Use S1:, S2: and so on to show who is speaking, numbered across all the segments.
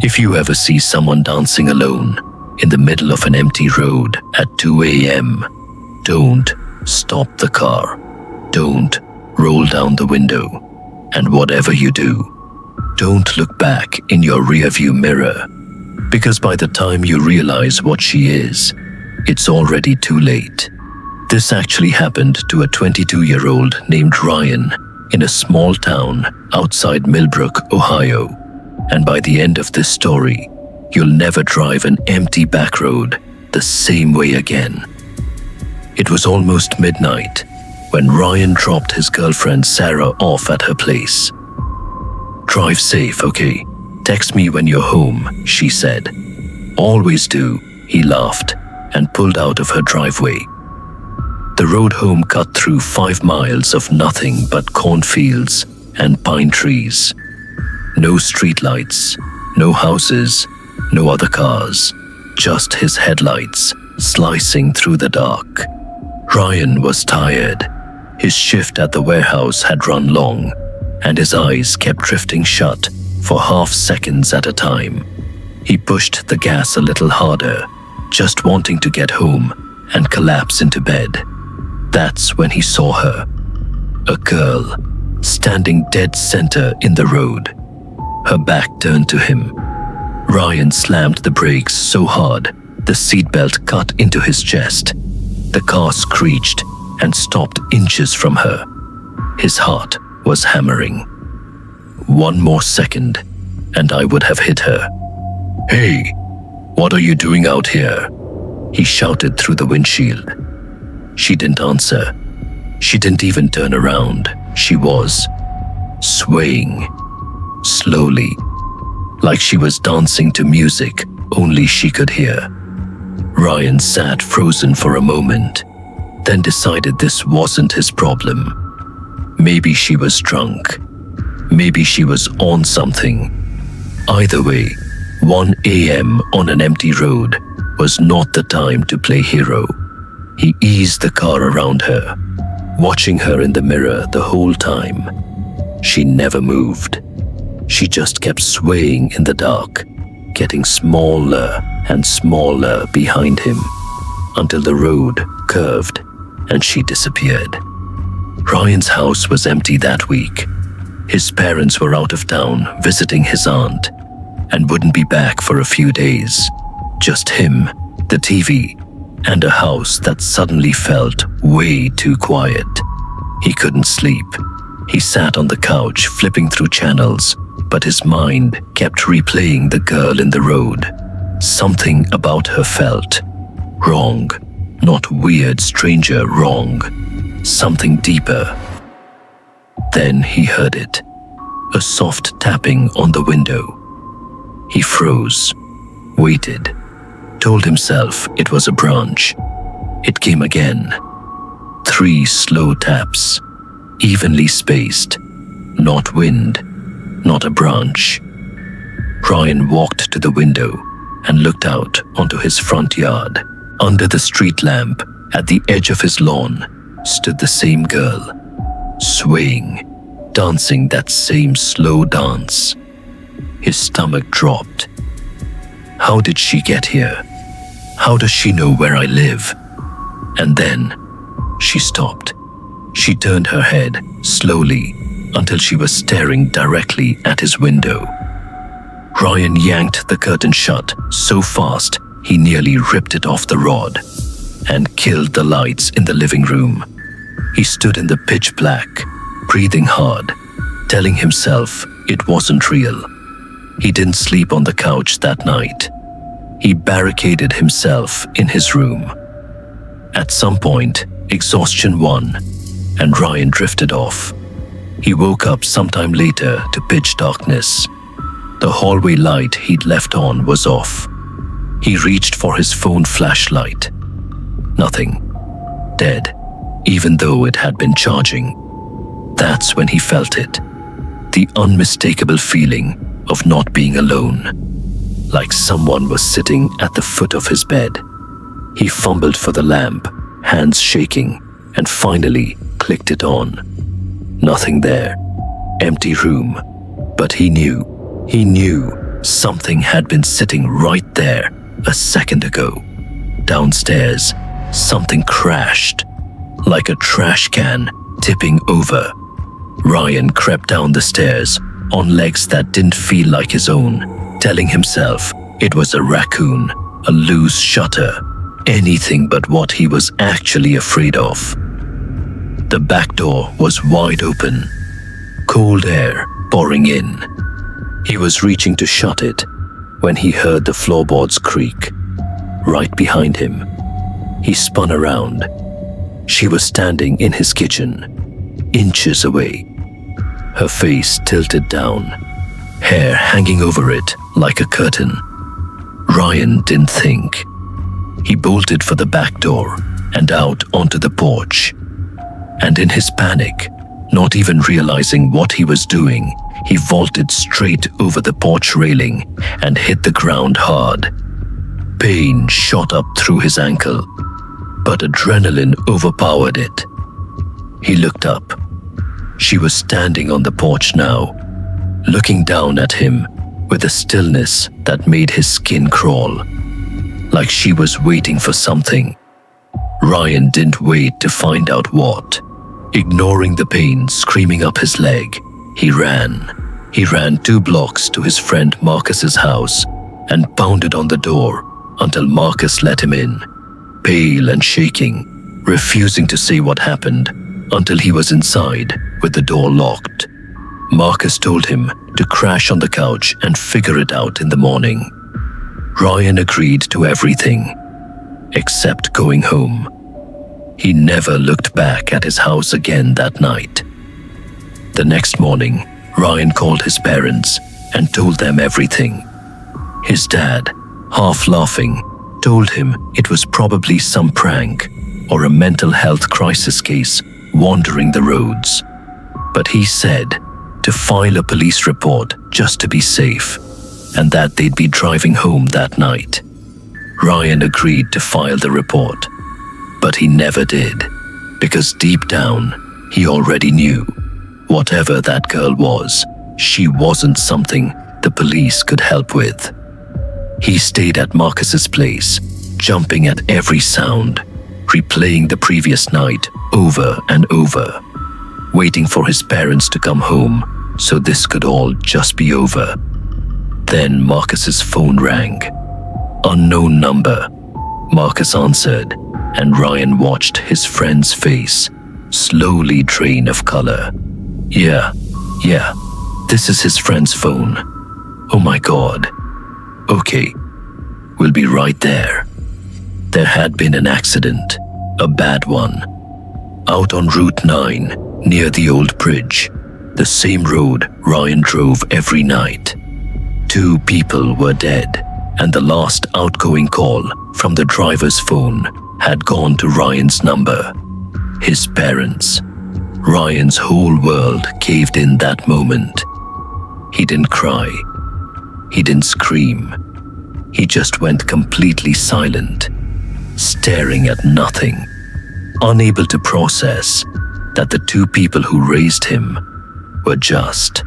S1: If you ever see someone dancing alone in the middle of an empty road at 2 a.m., don't stop the car. Don't roll down the window. And whatever you do, don't look back in your rearview mirror, because by the time you realize what she is, it's already too late. This actually happened to a 22-year-old named Ryan in a small town outside Millbrook, Ohio. And by the end of this story, you'll never drive an empty back road the same way again. It was almost midnight when Ryan dropped his girlfriend Sarah off at her place. "Drive safe, okay? Text me when you're home," she said. "Always do," he laughed and pulled out of her driveway. The road home cut through 5 miles of nothing but cornfields and pine trees. No streetlights, no houses, no other cars, just his headlights slicing through the dark. Ryan was tired. His shift at the warehouse had run long, and his eyes kept drifting shut for half seconds at a time. He pushed the gas a little harder, just wanting to get home and collapse into bed. That's when he saw her. A girl, standing dead center in the road. Her back turned to him. Ryan slammed the brakes so hard, the seatbelt cut into his chest. The car screeched and stopped inches from her. His heart was hammering. One more second, and I would have hit her. "Hey, what are you doing out here?" he shouted through the windshield. She didn't answer. She didn't even turn around. She was swaying, slowly, like she was dancing to music only she could hear. Ryan sat frozen for a moment, then decided this wasn't his problem. Maybe she was drunk. Maybe she was on something. Either way, 1 a.m. on an empty road was not the time to play hero. He eased the car around her, watching her in the mirror the whole time. She never moved. She just kept swaying in the dark, getting smaller and smaller behind him, until the road curved and she disappeared. Ryan's house was empty that week. His parents were out of town visiting his aunt and wouldn't be back for a few days. Just him, the TV, and a house that suddenly felt way too quiet. He couldn't sleep. He sat on the couch flipping through channels, but his mind kept replaying the girl in the road. Something about her felt wrong. Not weird stranger wrong. Something deeper. Then he heard it. A soft tapping on the window. He froze, waited, told himself it was a branch. It came again. 3 slow taps, evenly spaced. Not wind, not a branch. Ryan walked to the window and looked out onto his front yard. Under the street lamp, at the edge of his lawn, stood the same girl, swaying, dancing that same slow dance. His stomach dropped. How did she get here? How does she know where I live? And then she stopped. She turned her head slowly until she was staring directly at his window. Ryan yanked the curtain shut so fast he nearly ripped it off the rod and killed the lights in the living room. He stood in the pitch black, breathing hard, telling himself it wasn't real. He didn't sleep on the couch that night. He barricaded himself in his room. At some point, exhaustion won, and Ryan drifted off. He woke up sometime later to pitch darkness. The hallway light he'd left on was off. He reached for his phone flashlight. Nothing. Dead, even though it had been charging. That's when he felt it. The unmistakable feeling of not being alone. Like someone was sitting at the foot of his bed. He fumbled for the lamp, hands shaking, and finally clicked it on. Nothing there. Empty room. But he knew Something had been sitting right there a second ago. Downstairs, something crashed, like a trash can tipping over. Ryan crept down the stairs on legs that didn't feel like his own, telling himself it was a raccoon, a loose shutter, anything but what he was actually afraid of. The back door was wide open, cold air pouring in. He was reaching to shut it when he heard the floorboards creak. Right behind him, he spun around. She was standing in his kitchen, inches away. Her face tilted down, hair hanging over it like a curtain. Ryan didn't think. He bolted for the back door and out onto the porch. And in his panic, not even realizing what he was doing, he vaulted straight over the porch railing and hit the ground hard. Pain shot up through his ankle, but adrenaline overpowered it. He looked up. She was standing on the porch now, looking down at him with a stillness that made his skin crawl, like she was waiting for something. Ryan didn't wait to find out what. Ignoring the pain screaming up his leg, he ran. He ran 2 blocks to his friend Marcus's house and pounded on the door until Marcus let him in, pale and shaking, refusing to say what happened until he was inside with the door locked. Marcus told him to crash on the couch and figure it out in the morning. Ryan agreed to everything, except going home. He never looked back at his house again that night. The next morning, Ryan called his parents and told them everything. His dad, half laughing, told him it was probably some prank or a mental health crisis case wandering the roads. But he said to file a police report just to be safe, and that they'd be driving home that night. Ryan agreed to file the report, but he never did, because deep down, he already knew whatever that girl was, she wasn't something the police could help with. He stayed at Marcus's place, jumping at every sound, replaying the previous night over and over, waiting for his parents to come home so this could all just be over. Then Marcus's phone rang. Unknown number. Marcus answered, and Ryan watched his friend's face slowly drain of color. Yeah, this is his friend's phone. Oh my God. Okay, we'll be right there. There had been an accident, a bad one, out on Route 9 near the old bridge, the same road Ryan drove every night. 2 people were dead, and the last outgoing call from the driver's phone had gone to Ryan's number. His parents. Ryan's whole world caved in that moment. He didn't cry. He didn't scream. He just went completely silent, staring at nothing, unable to process that the 2 people who raised him were just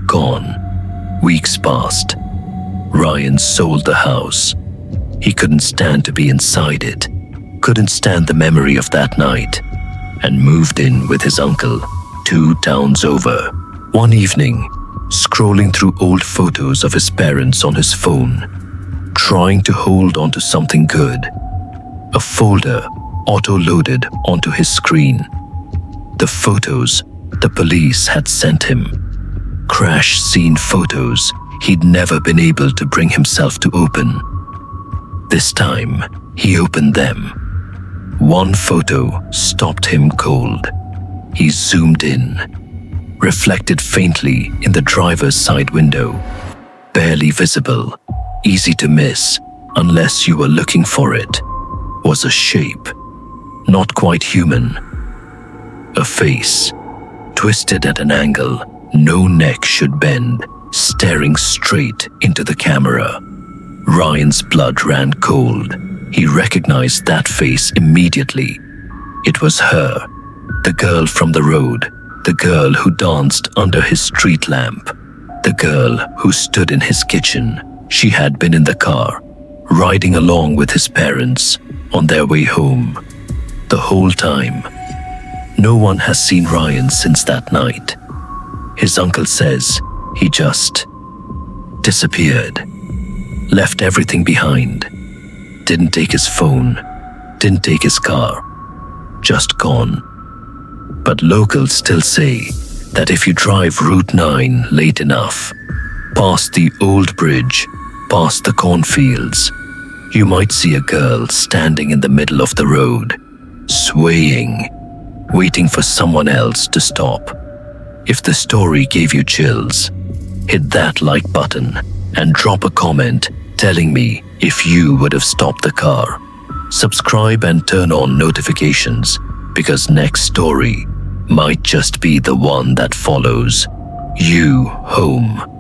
S1: gone. Weeks passed. Ryan sold the house. He couldn't stand to be inside it, couldn't stand the memory of that night, and moved in with his uncle 2 towns over. One evening, scrolling through old photos of his parents on his phone, trying to hold onto something good, a folder auto-loaded onto his screen. The photos the police had sent him. Crash scene photos he'd never been able to bring himself to open. This time, he opened them. One photo stopped him cold. He zoomed in, reflected faintly in the driver's side window, barely visible, easy to miss unless you were looking for it, was a shape, not quite human. A face, twisted at an angle no neck should bend, staring straight into the camera. Ryan's blood ran cold. He recognized that face immediately. It was her, the girl from the road, the girl who danced under his street lamp, The girl who stood in his kitchen, she had been in the car, riding along with his parents on their way home. The whole time. No one has seen Ryan since that night. His uncle says he just disappeared, left everything behind, didn't take his phone, didn't take his car, just gone. But locals still say that if you drive Route 9 late enough, past the old bridge, past the cornfields, you might see a girl standing in the middle of the road, swaying, waiting for someone else to stop. If the story gave you chills, hit that like button and drop a comment telling me if you would have stopped the car. Subscribe and turn on notifications because next story might just be the one that follows you home.